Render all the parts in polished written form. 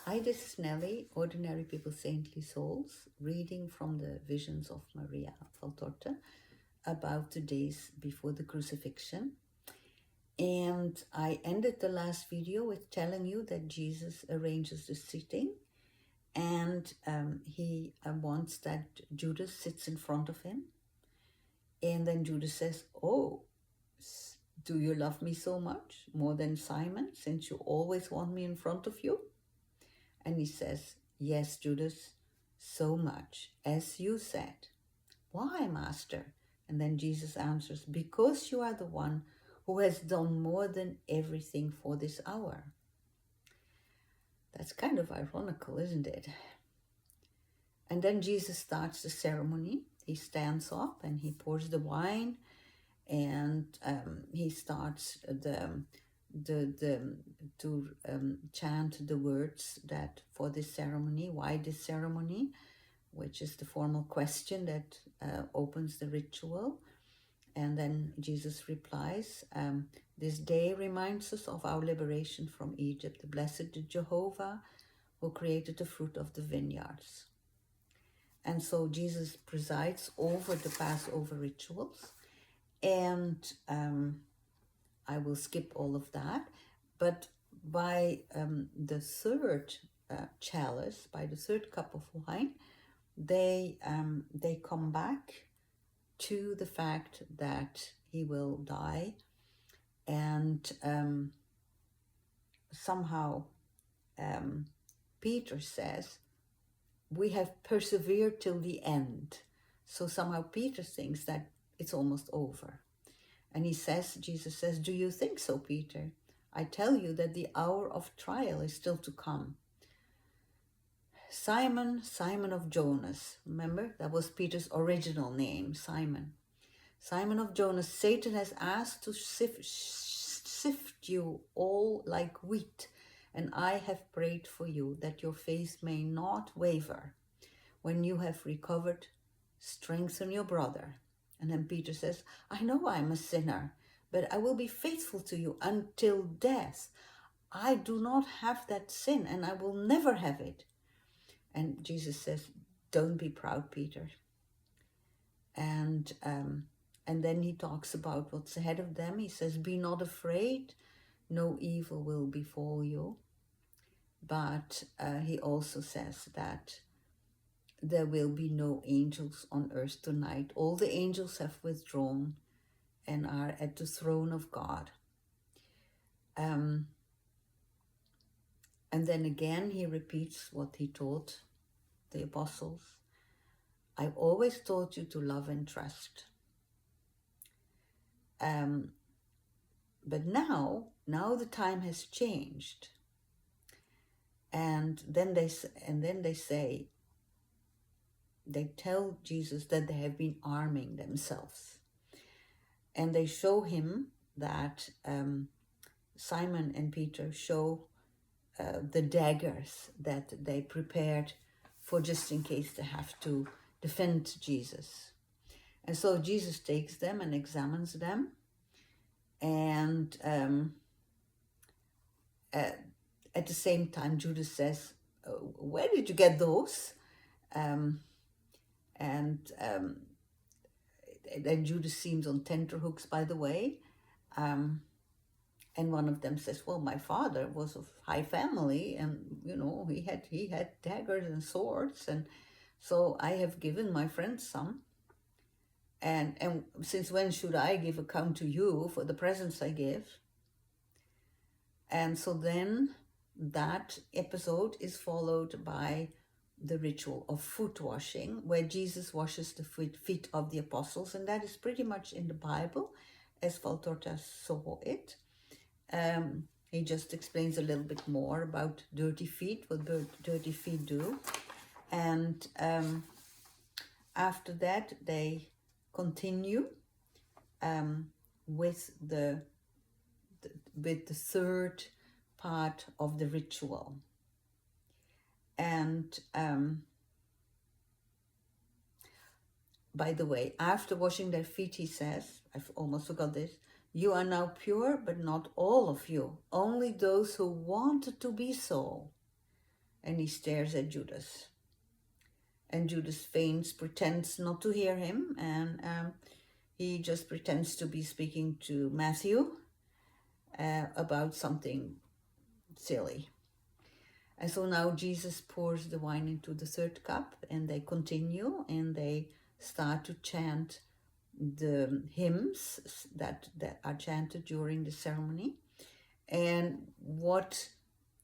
Hi, this is Nelly, Ordinary People, Saintly Souls, reading from the visions of Maria Valtorta about the days before the crucifixion. And I ended the last video with telling you that Jesus arranges the sitting, and he wants that Judas sits in front of him. And then Judas says, "Oh, do you love me so much, more than Simon, since you always want me in front of you?" And he says, "Yes, Judas, so much, as you said." "Why, Master?" And then Jesus answers, "Because you are the one who has done more than everything for this hour." That's kind of ironical, isn't it? And then Jesus starts the ceremony. He stands up and he pours the wine, and he starts to chant the words that for this ceremony. Why this ceremony? Which is the formal question that opens the ritual. And then Jesus replies, "This day reminds us of our liberation from Egypt, the blessed Jehovah who created the fruit of the vineyards." And so Jesus presides over the Passover rituals, and I will skip all of that. But by the third chalice, by the third cup of wine, they come back to the fact that he will die, and somehow Peter says, "We have persevered till the end." So somehow Peter thinks that it's almost over. And Jesus says, "Do you think so, Peter? I tell you that the hour of trial is still to come. Simon, Simon of Jonas," remember, that was Peter's original name, Simon. "Simon of Jonas, Satan has asked to sift you all like wheat, and I have prayed for you that your faith may not waver. When you have recovered, strengthen your brother." And then Peter says, "I know I'm a sinner, but I will be faithful to you until death. I do not have that sin, and I will never have it." And Jesus says, "Don't be proud, Peter." And then he talks about what's ahead of them. He says, "Be not afraid, no evil will befall you." But he also says that there will be no angels on earth tonight. All the angels have withdrawn and are at the throne of God. And then again, he repeats what he taught the apostles. "I've always taught you to love and trust. But now the time has changed." And then they say, they tell Jesus that they have been arming themselves. And they show him that Simon and Peter show the daggers that they prepared for just in case they have to defend Jesus. And so Jesus takes them and examines them. And at the same time, Judas says, "Where did you get those?" And then Judas seems on tenterhooks, by the way. And one of them says, "Well, my father was of high family, and he had daggers and swords, and so I have given my friends some. And since when should I give account to you for the presents I give?" And so then that episode is followed by the ritual of foot washing, where Jesus washes the feet of the apostles, and that is pretty much in the Bible as Valtorta saw it. He just explains a little bit more about dirty feet, what dirty feet do. And after that, they continue with the third part of the ritual. And by the way, after washing their feet, he says, I've almost forgot this, "You are now pure, but not all of you, only those who wanted to be so." and he stares at Judas. And Judas feigns, pretends not to hear him, and he just pretends to be speaking to Matthew about something silly. And so now Jesus pours the wine into the third cup, and they continue, and they start to chant the hymns that are chanted during the ceremony. And what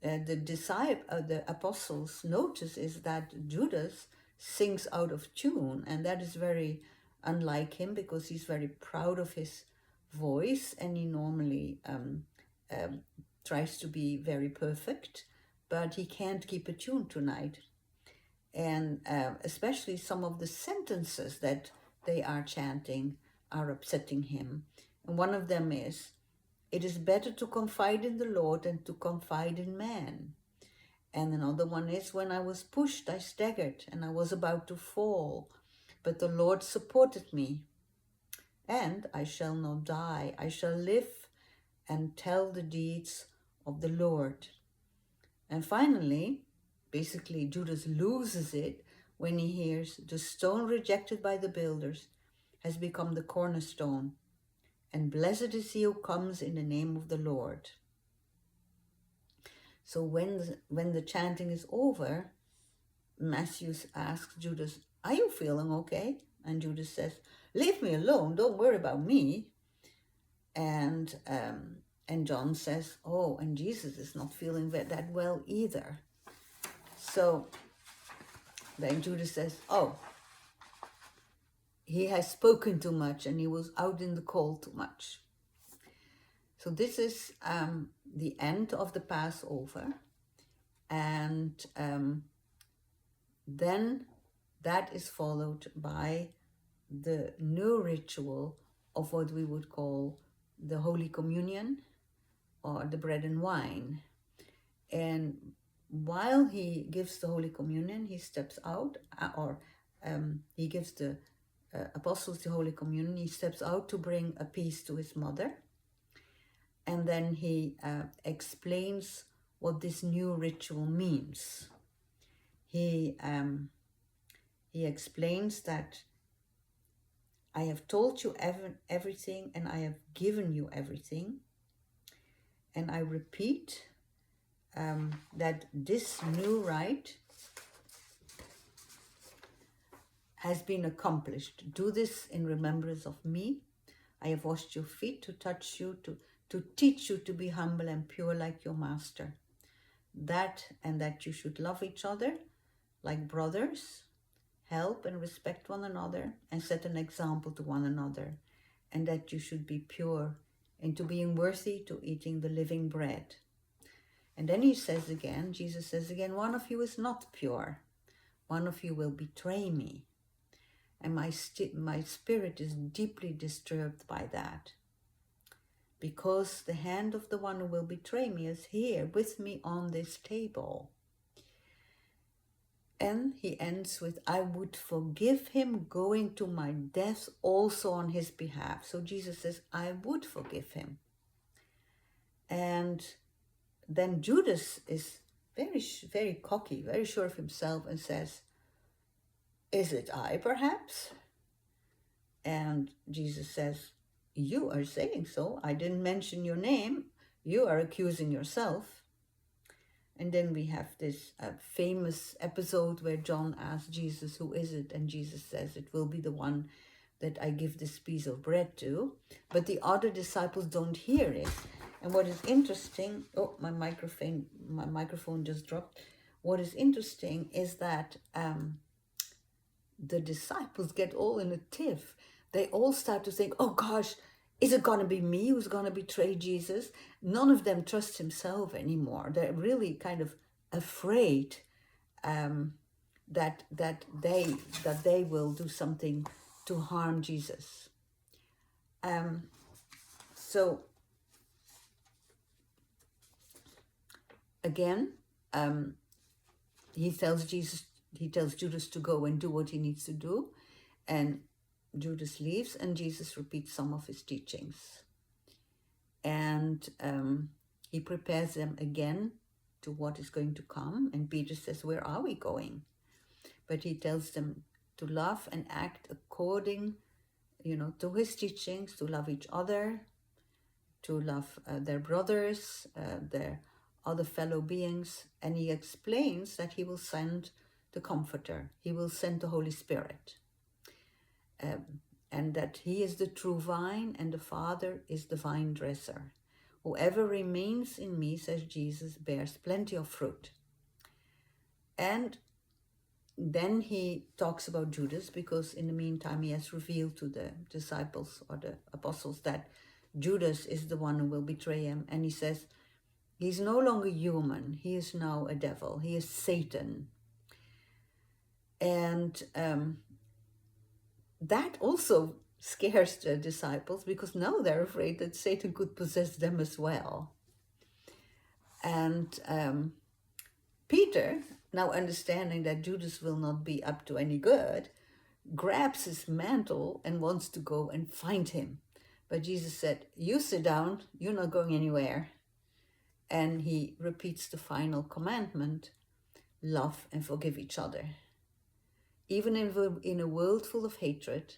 the apostles notice is that Judas sings out of tune, and that is very unlike him, because he's very proud of his voice, and he normally tries to be very perfect, but he can't keep a tune tonight. And especially some of the sentences that they are chanting are upsetting him. And one of them is, "It is better to confide in the Lord than to confide in man." And another one is, "When I was pushed, I staggered, and I was about to fall, but the Lord supported me. And I shall not die, I shall live and tell the deeds of the Lord." And finally, basically, Judas loses it when he hears, "The stone rejected by the builders has become the cornerstone, and blessed is he who comes in the name of the Lord." So when the chanting is over, Matthew asks Judas, "Are you feeling okay?" And Judas says, "Leave me alone, don't worry about me." And John says, "Oh, and Jesus is not feeling that well either." So then Judas says, "Oh, he has spoken too much, and he was out in the cold too much." So this is the end of the Passover. And then that is followed by the new ritual of what we would call the Holy Communion, or the bread and wine. And while he gives the Holy Communion, he steps out, he gives the apostles the Holy Communion, he steps out to bring a piece to his mother. And then he explains what this new ritual means. He explains that, "I have told you everything, and I have given you everything. And I repeat that this new rite has been accomplished. Do this in remembrance of me. I have washed your feet to touch you, to teach you to be humble and pure like your master. That you should love each other like brothers, help and respect one another, and set an example to one another, and that you should be pure into being worthy to eating the living bread." And then Jesus says again, "One of you is not pure. One of you will betray me. And my spirit is deeply disturbed by that, because the hand of the one who will betray me is here with me on this table." And he ends with, "I would forgive him going to my death also on his behalf." So Jesus says, "I would forgive him." And then Judas is very, very cocky, very sure of himself, and says, "Is it I, perhaps?" And Jesus says, "You are saying so. I didn't mention your name. You are accusing yourself." And then we have this famous episode where John asks Jesus, "Who is it?" And Jesus says, "It will be the one that I give this piece of bread to." But the other disciples don't hear it. And what is interesting, my microphone just dropped. What is interesting is that the disciples get all in a tiff. They all start to think, "Oh gosh, is it going to be me who's going to betray Jesus?" None of them trust himself anymore. They're really kind of afraid that they will do something to harm Jesus. So again, he tells Judas to go and do what he needs to do, and Judas leaves, and Jesus repeats some of his teachings. And he prepares them again to what is going to come. And Peter says, where are we going? But he tells them to love and act according, to his teachings, to love each other, to love their brothers, their other fellow beings. And he explains that he will send the Comforter. He will send the Holy Spirit. And that he is the true vine and the Father is the vine dresser. Whoever remains in me, says Jesus, bears plenty of fruit. And then he talks about Judas, because in the meantime he has revealed to the disciples or the apostles that Judas is the one who will betray him. And he says, he's no longer human. He is now a devil. He is Satan. And that also scares the disciples, because now they're afraid that Satan could possess them as well. And Peter, now understanding that Judas will not be up to any good, grabs his mantle and wants to go and find him. But Jesus said, you sit down, you're not going anywhere. And he repeats the final commandment, love and forgive each other. Even in a world full of hatred,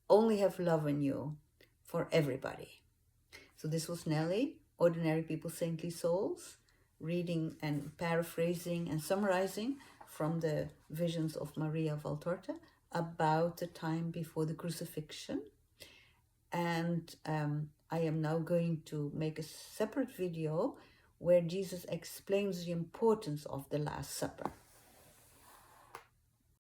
only have love in you for everybody. So this was Nelly, Ordinary People, Saintly Souls, reading and paraphrasing and summarizing from the visions of Maria Valtorta about the time before the crucifixion. And I am now going to make a separate video where Jesus explains the importance of the Last Supper.